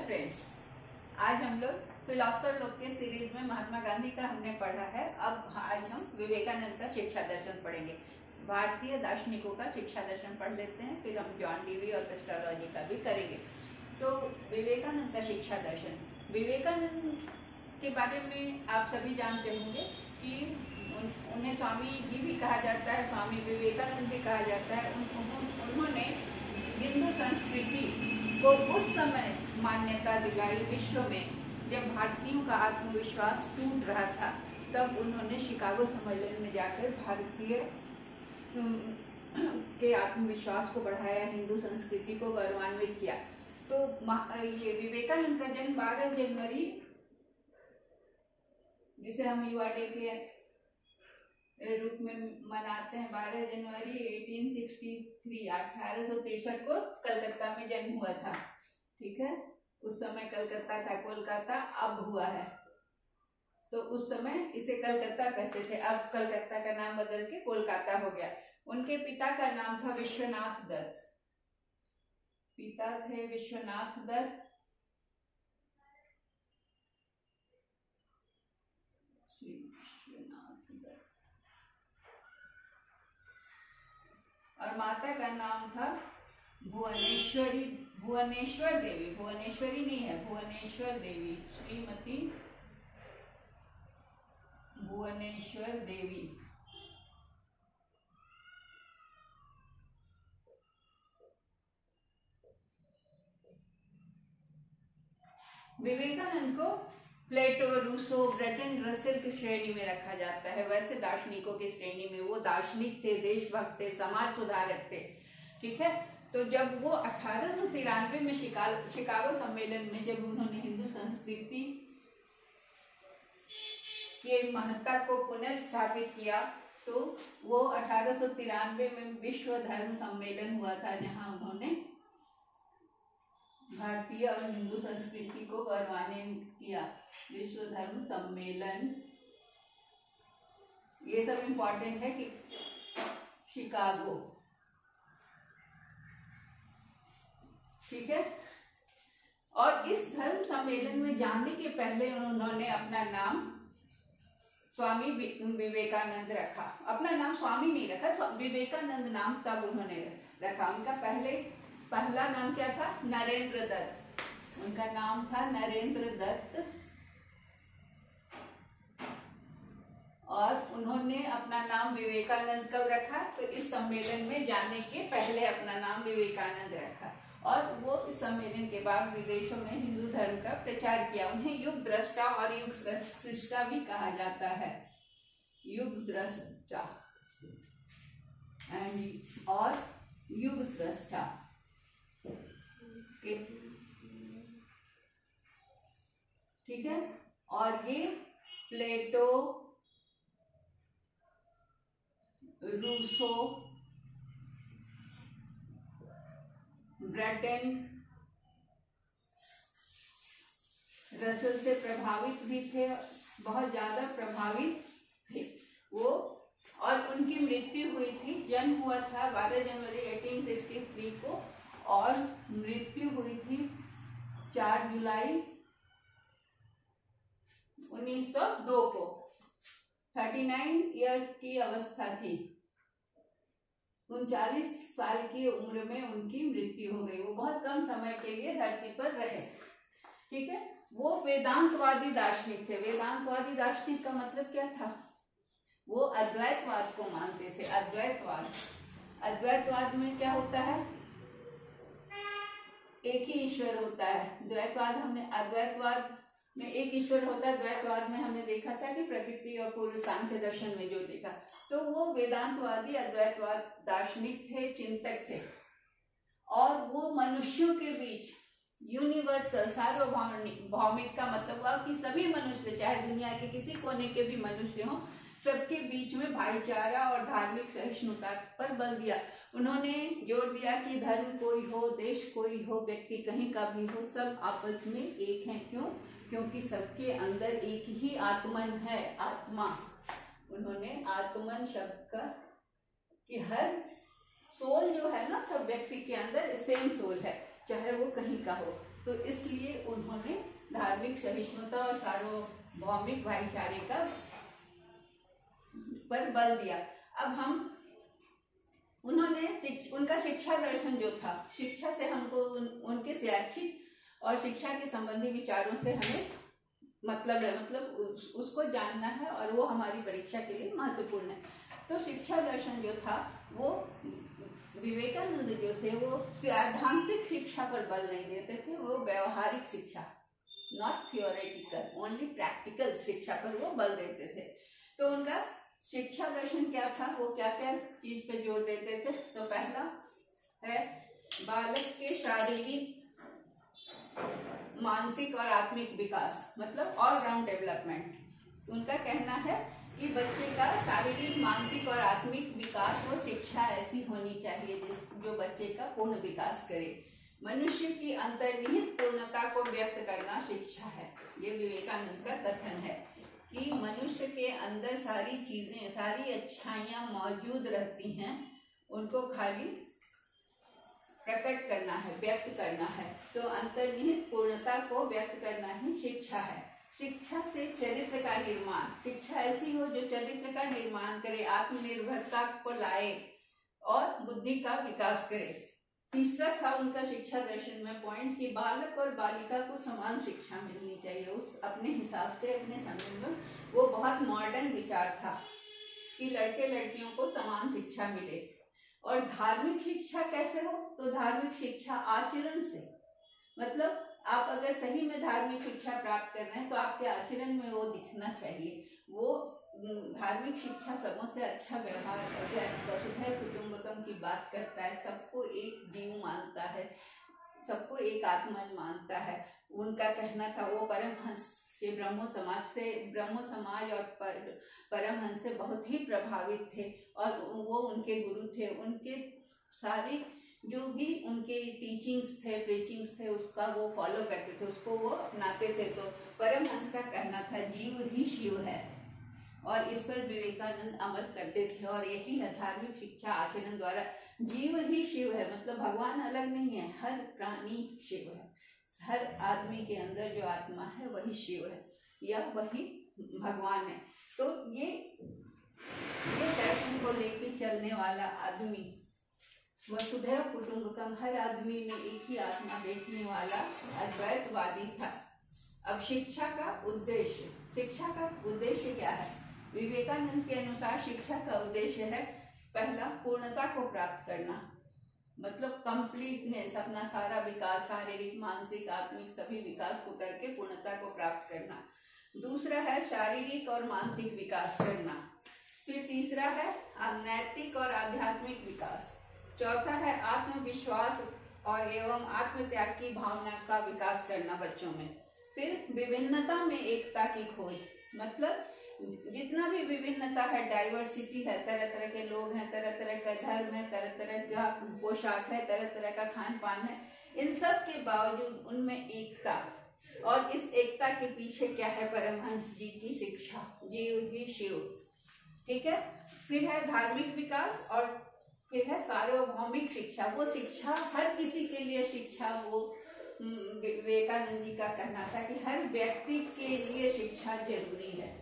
Friends, आज हम लोग फिलोसफर लोग के सीरीज में महात्मा गांधी का हमने पढ़ा है। अब आज हम विवेकानंद का शिक्षा दर्शन पढ़ेंगे। भारतीय दार्शनिकों का शिक्षा दर्शन पढ़ लेते हैं, फिर हम जॉन डीवी और क्रिस्टोलॉजी का भी करेंगे। तो विवेकानंद का शिक्षा दर्शन, विवेकानंद के बारे में आप सभी जानते होंगे कि उन्हें स्वामी जी भी कहा जाता है, स्वामी विवेकानंद भी कहा जाता है। उन्होंने हिंदू संस्कृति को उस समय मान्यता दिलाई विश्व में जब भारतीयों का आत्मविश्वास टूट रहा था। तब उन्होंने शिकागो सम्मेलन में जाकर भारतीय के आत्मविश्वास को बढ़ाया, हिंदू संस्कृति को गौरवान्वित किया। तो ये विवेकानंद का जन्म 12 जनवरी, जिसे हम युवा डे के रूप में मनाते हैं, 12 जनवरी 1863 1863 को कलकत्ता में जन्म हुआ था। ठीक है, उस समय कलकत्ता था, कोलकाता अब हुआ है। तो उस समय इसे कलकत्ता कहते थे, अब कलकत्ता का नाम बदल के कोलकाता हो गया। उनके पिता का नाम था विश्वनाथ दत्त। पिता थे विश्वनाथ दत्त। और माता का नाम था भुवनेश्वरी, भुवनेश्वर देवी। भुवनेश्वरी नहीं है, भुवनेश्वर देवी, श्रीमती भुवनेश्वर देवी। विवेकानंद को प्लेटो, रूसो, ब्रेटन रसेल की श्रेणी में रखा जाता है। वैसे दार्शनिकों की श्रेणी में वो दार्शनिक थे, देशभक्त थे, समाज सुधारक थे। ठीक है, तो जब वो 1893 में शिकागो सम्मेलन में जब उन्होंने हिंदू संस्कृति के महत्ता को पुनर्स्थापित किया, तो वो 1893 में विश्व धर्म सम्मेलन हुआ था, जहां उन्होंने भारतीय और हिंदू संस्कृति को गौरवान्वित किया। विश्व धर्म सम्मेलन, ये सब इम्पोर्टेंट है कि शिकागो। ठीक है, और इस धर्म सम्मेलन में जाने के पहले उन्होंने अपना नाम स्वामी विवेकानंद रखा। अपना नाम स्वामी नहीं रखा, विवेकानंद नाम तब उन्होंने रखा। उनका पहला नाम क्या था? नरेंद्र दत्त। उनका नाम था नरेंद्र दत्त। और उन्होंने अपना नाम विवेकानंद कब रखा? तो इस सम्मेलन में जाने के पहले अपना नाम विवेकानंद रखा। और वो इस सम्मेलन के बाद विदेशों में हिंदू धर्म का प्रचार किया। उन्हें युग दृष्टा और युग सृष्टा भी कहा जाता है। युग दृष्टा और युग सृष्टा। ठीक है, और ये प्लेटो, रूसो, ब्रेटन रसेल से प्रभावित भी थे, बहुत ज्यादा प्रभावित थे वो। और उनकी मृत्यु हुई थी, जन्म हुआ था 12 जनवरी 1863 को और मृत्यु हुई थी 4 जुलाई 1902 को। 39 इयर्स की अवस्था थी, 39 साल की उम्र में उनकी मृत्यु हो गई। वो बहुत कम समय के लिए धरती पर रहे। ठीक है, वो वेदांतवादी दार्शनिक थे। वेदांतवादी दार्शनिक का मतलब क्या था? वो अद्वैतवाद को मानते थे। अद्वैतवाद में क्या होता है? एक ही ईश्वर होता है। अद्वैतवाद में एक ईश्वर होता है। द्वैतवाद में हमने देखा था कि प्रकृति और पूर्व सांख्य दर्शन में जो देखा, तो वो वेदांतवादी अद्वैतवाद दार्शनिक थे, चिंतक थे। और वो मनुष्यों के बीच यूनिवर्सल, सार्वभौमिक का मतलब हुआ कि सभी मनुष्य, चाहे दुनिया के किसी कोने के भी मनुष्य हों, सबके बीच में भाईचारा और धार्मिक सहिष्णुता पर बल दिया। उन्होंने जोर दिया कि धर्म कोई हो, देश कोई हो, व्यक्ति कहीं का भी हो, सब आपस में एक हैं। क्यों? क्योंकि सबके अंदर एक ही आत्मन है, आत्मा। उन्होंने आत्मन शब्द का कि हर सोल जो है ना, सब व्यक्ति के अंदर सेम सोल है, चाहे वो कहीं का हो। तो इसलिए उन्होंने धार्मिक सहिष्णुता और सार्वभौमिक भाईचारे का पर बल दिया। अब हम उन्होंने उनका शिक्षा दर्शन जो था, शिक्षा से हमको उनके शैक्षिक और शिक्षा के संबंधी विचारों से हमें मतलब है, मतलब उसको जानना है और वो हमारी परीक्षा के लिए महत्वपूर्ण है। तो शिक्षा दर्शन जो था वो विवेकानंद जो थे वो सैद्धांतिक शिक्षा पर बल नहीं देते थे, वो व्यवहारिक शिक्षा, नॉट थियोरेटिकल, ओनली प्रैक्टिकल शिक्षा पर वो बल देते थे। तो उनका शिक्षा दर्शन क्या था, वो क्या क्या चीज पे जोर देते थे? तो पहला है बालक के शारीरिक, मानसिक और आत्मिक विकास, मतलब ऑलराउंड डेवलपमेंट। उनका कहना है कि बच्चे का शारीरिक, मानसिक और आत्मिक विकास, वो शिक्षा ऐसी होनी चाहिए जो बच्चे का पूर्ण विकास करे। मनुष्य की अंतर्निहित पूर्णता को व्यक्त करना शिक्षा है। ये विवेकानंद का कथन है कि मनुष्य के अंदर सारी चीजें, सारी अच्छाइयां मौजूद रहती हैं, उनको खाली प्रकट करना है, व्यक्त करना है। तो अंतर्निहित पूर्णता को व्यक्त करना ही शिक्षा है। शिक्षा से चरित्र का निर्माण, शिक्षा ऐसी हो जो चरित्र का निर्माण करे, आत्मनिर्भरता को लाए और बुद्धि का विकास करे। तीसरा था उनका शिक्षा दर्शन में पॉइंट कि बालक और बालिका को समान शिक्षा मिलनी चाहिए। उस अपने हिसाब से, अपने समय में वो बहुत मॉडर्न विचार था कि लड़के लड़कियों को समान शिक्षा मिले। और धार्मिक शिक्षा कैसे हो? तो धार्मिक शिक्षा आचरण से, मतलब आप अगर सही में धार्मिक शिक्षा प्राप्त कर रहे हैं तो आपके आचरण में वो दिखना चाहिए। वो धार्मिक शिक्षा सबों से अच्छा व्यवहार, वसुधैव कुटुंबकम की बात करता है, सबको एक जीव मानता है, सबको एक आत्मा मानता है। उनका कहना था वो परमहंस के ब्रह्मो समाज और परमहंस से बहुत ही प्रभावित थे और वो उनके गुरु थे। उनके सारे जो भी उनके टीचिंग्स थे, प्रीचिंग्स थे, उसका वो फॉलो करते थे, उसको वो अपनाते थे। तो परमहंस का कहना था जीव ही शिव है और इस पर विवेकानंद अमल करते थे। और यही है धार्मिक शिक्षा आचरण द्वारा। जीव ही शिव है, मतलब भगवान अलग नहीं है, हर प्राणी शिव है, हर आदमी के अंदर जो आत्मा है वही शिव है या वही भगवान है। तो ये दर्शन को लेके चलने वाला आदमी वसुधैव कुटुंबकम, हर आदमी में एक ही आत्मा देखने वाला अद्वैतवादी था। अब शिक्षा का उद्देश्य क्या है? विवेकानंद के अनुसार शिक्षा का उद्देश्य है पहला पूर्णता को प्राप्त करना, मतलब कंप्लीटनेस, अपना सारा विकास, शारीरिक, मानसिक, आत्मिक सभी विकास को करके पूर्णता को प्राप्त करना। दूसरा है शारीरिक और मानसिक विकास करना। फिर तीसरा है नैतिक और आध्यात्मिक विकास। चौथा है आत्मविश्वास और एवं आत्मत्याग की भावना का विकास करना बच्चों में। फिर विभिन्नता में एकता की खोज, मतलब जितना भी विभिन्नता है, डाइवर्सिटी है, तरह तरह के लोग हैं, तरह तरह का धर्म है, तरह तरह का पोशाक है, तरह तरह का खान पान है, इन सब के बावजूद उनमें एकता। और इस एकता के पीछे क्या है? परमहंस जी की शिक्षा, जीव ही शिव। ठीक है। फिर है धार्मिक विकास और फिर है सार्वभौमिक शिक्षा। वो शिक्षा हर किसी के लिए शिक्षा, वो विवेकानंद जी का कहना था कि हर व्यक्ति के लिए शिक्षा जरूरी है।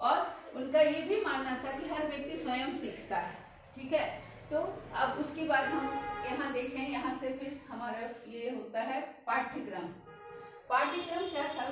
और उनका ये भी मानना था कि हर व्यक्ति स्वयं सीखता है। ठीक है। तो अब उसके बाद हम यहाँ देखें, यहाँ से फिर हमारा ये होता है पाठ्यक्रम। पाठ्यक्रम क्या था?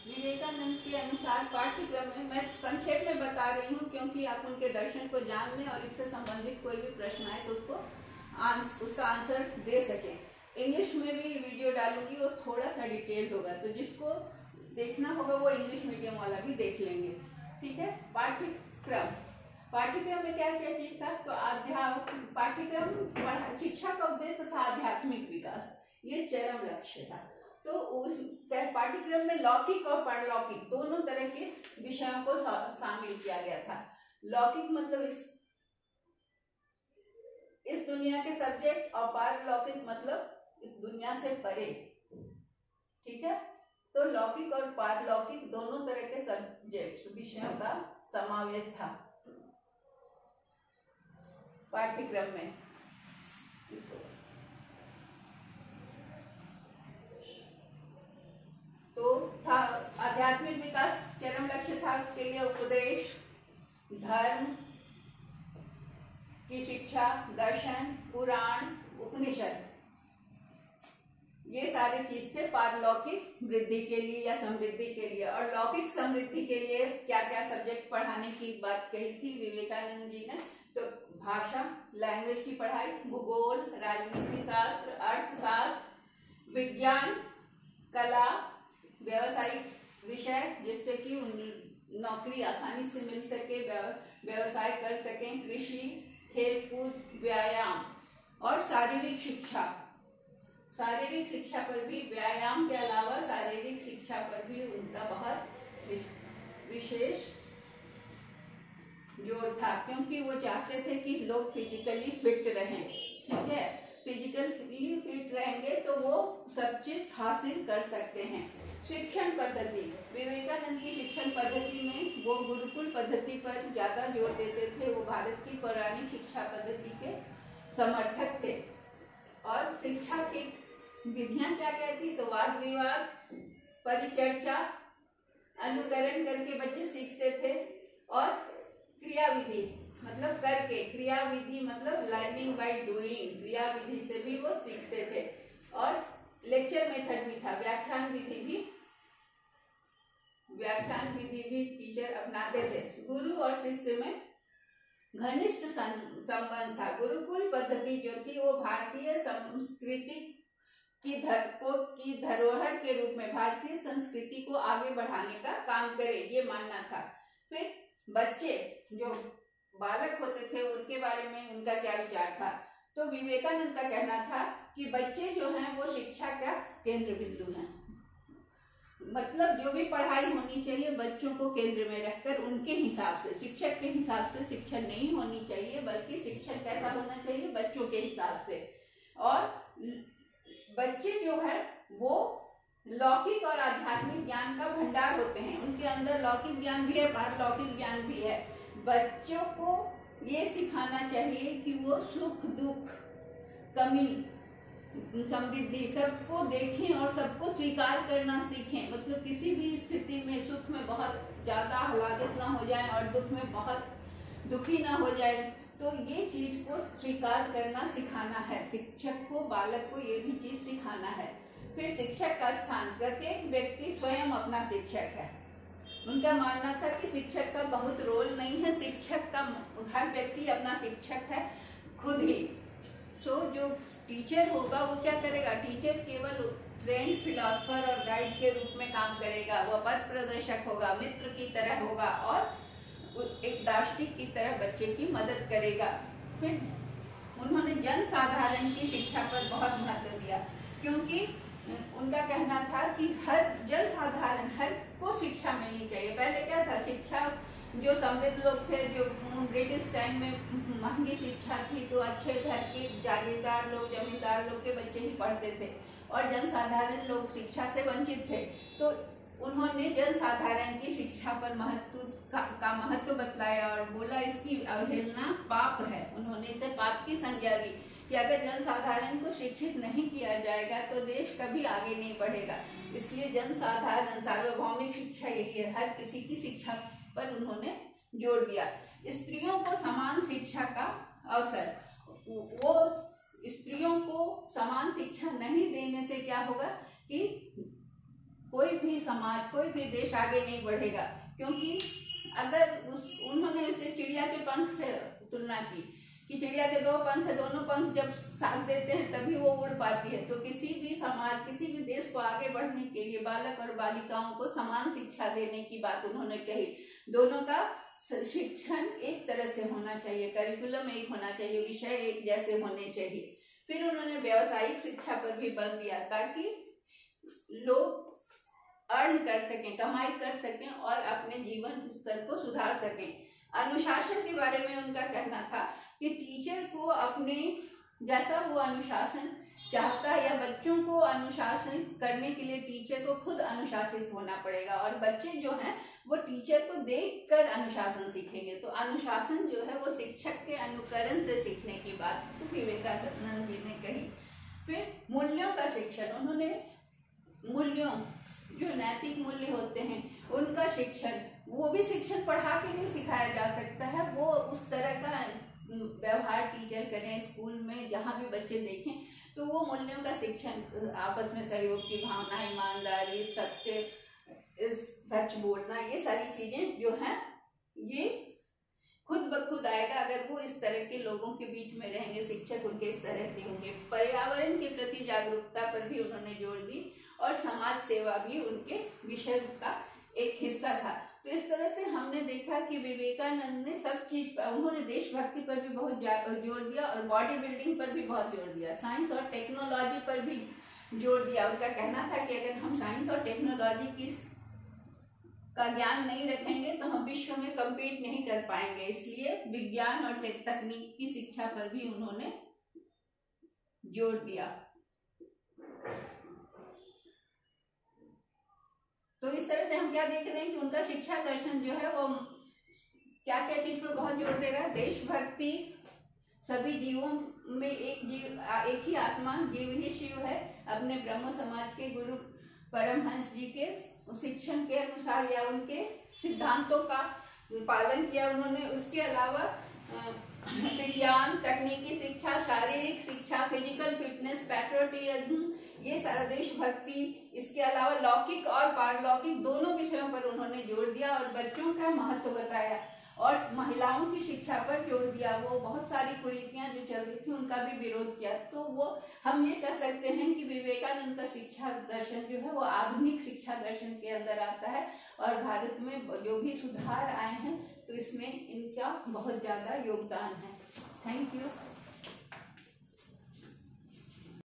विवेकानंद के अनुसार पाठ्यक्रम में, मैं संक्षेप में बता रही हूँ क्योंकि आप उनके दर्शन को जान लें और इससे संबंधित कोई भी प्रश्न आए तो उसका आंसर दे सकें। इंग्लिश में भी वीडियो डालूंगी, वो थोड़ा सा डिटेल्ड होगा, तो जिसको देखना होगा वो इंग्लिश मीडियम वाला भी देख लेंगे। ठीक है। पाठ्यक्रम में क्या क्या चीज था? तो पाठ्यक्रम शिक्षा का उद्देश्य था आध्यात्मिक विकास, ये चरम लक्ष्य था। तो उस पाठ्यक्रम में लौकिक और पारलौकिक दोनों तरह के विषयों को शामिल किया गया था। लौकिक मतलब इस दुनिया के सब्जेक्ट और पारलौकिक मतलब इस दुनिया से परे। ठीक है। तो लौकिक और पारलौकिक दोनों तरह के सब्जेक्ट, विषयों का समावेश था पाठ्यक्रम में। था उसके लिए उपदेश, धर्म की शिक्षा, दर्शन, पुराण, उपनिषद, ये सारी चीज थे पारलौकिक वृद्धि के लिए या समृद्धि के लिए। और लौकिक समृद्धि के लिए क्या क्या सब्जेक्ट पढ़ाने की बात कही थी विवेकानंद जी ने, तो भाषा, लैंग्वेज की पढ़ाई, भूगोल, राजनीति शास्त्र, अर्थशास्त्र, विज्ञान, कला, व्यवसायिक विषय जिससे कि नौकरी आसानी से मिल सके, व्यवसाय कर सकें, कृषि, खेलकूद, व्यायाम और शारीरिक शिक्षा। शारीरिक शिक्षा पर भी, व्यायाम के अलावा शारीरिक शिक्षा पर भी उनका बहुत विशेष जोर था, क्योंकि वो चाहते थे कि लोग फिजिकली फिट रहें। ठीक है, फिजिकली फिट रहेंगे तो वो सब चीज हासिल कर सकते हैं। शिक्षण पद्धति, विवेकानंद की शिक्षण पद्धति में वो गुरुकुल पद्धति पर ज्यादा जोर देते थे। वो भारत की पौराणिक शिक्षा पद्धति के समर्थक थे। और शिक्षा की विधियां क्या कहती, तो वाद विवाद, परिचर्चा, अनुकरण करके बच्चे सीखते थे। और क्रिया विधि मतलब करके, क्रिया विधि मतलब लर्निंग बाय डूइंग, क्रिया विधि से भी वो सीखते थे। और लेक्चर मेथड भी था, व्याख्यान विधि भी टीचर अपनाते थे। गुरु और शिष्य में घनिष्ठ संबंध था। गुरुकुल पद्धति जो थी वो भारतीय संस्कृति की धरोहर के रूप में भारतीय संस्कृति को आगे बढ़ाने का काम करे, ये मानना था। फिर बच्चे जो बालक होते थे उनके बारे में उनका क्या विचार था, तो विवेकानंद का कहना था कि बच्चे जो हैं वो शिक्षा का केंद्र बिंदु हैं। मतलब जो भी पढ़ाई होनी चाहिए बच्चों को केंद्र में रखकर उनके हिसाब से, शिक्षक के हिसाब से शिक्षण नहीं होनी चाहिए, बल्कि शिक्षण कैसा होना चाहिए, बच्चों के हिसाब से। और बच्चे जो है वो लौकिक और आध्यात्मिक ज्ञान का भंडार होते हैं। उनके अंदर लौकिक ज्ञान भी है, पारलौकिक ज्ञान भी है। बच्चों को ये सिखाना चाहिए कि वो सुख दुख, कमी समृद्धि सबको देखें और सबको स्वीकार करना सीखें। मतलब किसी भी स्थिति में सुख में बहुत ज्यादा आह्लादित ना हो जाए और दुख में बहुत दुखी ना हो जाए, तो ये चीज को स्वीकार करना सिखाना है। शिक्षक को, बालक को ये भी चीज सिखाना है। फिर शिक्षक का स्थान, प्रत्येक व्यक्ति स्वयं अपना शिक्षक है। उनका मानना था कि शिक्षक का बहुत रोल नहीं है, शिक्षक का हर व्यक्ति अपना शिक्षक है खुद ही। तो जो टीचर होगा वो क्या करेगा, टीचर केवल फ्रेंड, फिलोसफर और गाइड के रूप में काम करेगा। वो पथ प्रदर्शक होगा, मित्र की तरह होगा और एक दार्शनिक की तरह बच्चे की मदद करेगा। फिर उन्होंने जन साधारण की शिक्षा पर बहुत महत्व दिया, क्योंकि उनका कहना था कि हर जन साधारण, हर को शिक्षा मिलनी चाहिए। पहले क्या था, शिक्षा जो समृद्ध लोग थे, जो ब्रिटिश टाइम में महंगी शिक्षा थी, तो अच्छे घर के जागीरदार लोग, जमींदार लोग के बच्चे ही पढ़ते थे और जनसाधारण लोग शिक्षा से वंचित थे। तो उन्होंने जनसाधारण की शिक्षा पर का महत्व बतलाया और बोला इसकी अवहेलना पाप है। उन्होंने इसे पाप की संज्ञा दी कि अगर जनसाधारण को शिक्षित नहीं किया जाएगा तो देश कभी आगे नहीं बढ़ेगा। इसलिए जनसाधारण, सार्वभौमिक शिक्षा यही है, हर किसी की शिक्षा पर उन्होंने जोर दिया। स्त्रियों को समान शिक्षा का अवसर, वो स्त्रियों को समान शिक्षा नहीं देने से क्या होगा कि कोई भी समाज, कोई भी देश आगे नहीं बढ़ेगा। क्योंकि अगर उन्होंने उसे चिड़िया के पंख से तुलना की कि चिड़िया के दो पंख है, दोनों पंख जब साथ देते हैं तभी वो उड़ पाती है। तो किसी भी समाज, किसी भी देश को आगे बढ़ने के लिए बालक और बालिकाओं को समान शिक्षा देने की बात उन्होंने कही। दोनों का शिक्षण एक तरह से होना चाहिए, करिकुलम एक होना चाहिए, विषय एक जैसे होने चाहिए। फिर उन्होंने व्यावसायिक शिक्षा पर भी बल दिया ताकि लोग अर्न कर सकें, कमाई कर सकें और अपने जीवन स्तर को सुधार सकें। अनुशासन के बारे में उनका कहना था कि टीचर को अपने जैसा वो अनुशासन चाहता है, या बच्चों को अनुशासित करने के लिए टीचर को खुद अनुशासित होना पड़ेगा और बच्चे जो हैं वो टीचर को देखकर अनुशासन सीखेंगे। तो अनुशासन जो है वो शिक्षक के अनुकरण से सीखने की बात तो विवेकानंद जी ने कही। फिर मूल्यों का शिक्षण, उन्होंने मूल्यों, जो नैतिक मूल्य होते हैं, उनका का शिक्षण, वो भी शिक्षण पढ़ा के नहीं सिखाया जा सकता है, वो उस तरह का व्यवहार टीचर करें स्कूल में जहाँ भी बच्चे देखें, तो वो मूल्यों का शिक्षण, आपस में सहयोग की भावना, ईमानदारी, सत्य, सच बोलना, ये सारी चीजें जो हैं ये खुद ब खुद आएगा अगर वो इस तरह के लोगों के बीच में रहेंगे, शिक्षक उनके इस तरह के होंगे। पर्यावरण के प्रति जागरूकता पर भी उन्होंने जोर दी और समाज सेवा भी उनके विषय का एक हिस्सा था। तो इस तरह से हमने देखा कि विवेकानंद ने सब चीज पर, उन्होंने देशभक्ति पर भी बहुत जोर दिया और बॉडी बिल्डिंग पर भी बहुत जोर दिया, साइंस और टेक्नोलॉजी पर भी जोर दिया। उनका कहना था कि अगर हम साइंस और टेक्नोलॉजी का ज्ञान नहीं रखेंगे तो हम विश्व में कम्पीट नहीं कर पाएंगे, इसलिए विज्ञान और तकनीक की शिक्षा पर भी उन्होंने जोर दिया। तो इस तरह से हम क्या देख रहे हैं कि उनका शिक्षा दर्शन जो है वो क्या क्या चीज पर बहुत जोर दे रहा है। देशभक्ति, सभी जीवों में एक ही आत्मा, जीव ही शिव है, अपने ब्रह्म समाज के गुरु परमहंस जी के शिक्षण के अनुसार या उनके सिद्धांतों का पालन किया उन्होंने। उसके अलावा विज्ञान, तकनीकी शिक्षा, शारीरिक शिक्षा, फिजिकल फिटनेस, पैट्रियोटिज्म, ये सारा देशभक्ति, इसके अलावा लौकिक और पारलौकिक दोनों विषयों पर उन्होंने जोर दिया और बच्चों का महत्व बताया और महिलाओं की शिक्षा पर जोर दिया। वो बहुत सारी कुरीतियां जो चल रही थी उनका भी विरोध किया। तो वो हम ये कह सकते हैं कि विवेकानंद का शिक्षा दर्शन जो है वो आधुनिक शिक्षा दर्शन के अंदर आता है और भारत में जो भी सुधार आए हैं तो इसमें इनका बहुत ज्यादा योगदान है। Thank you.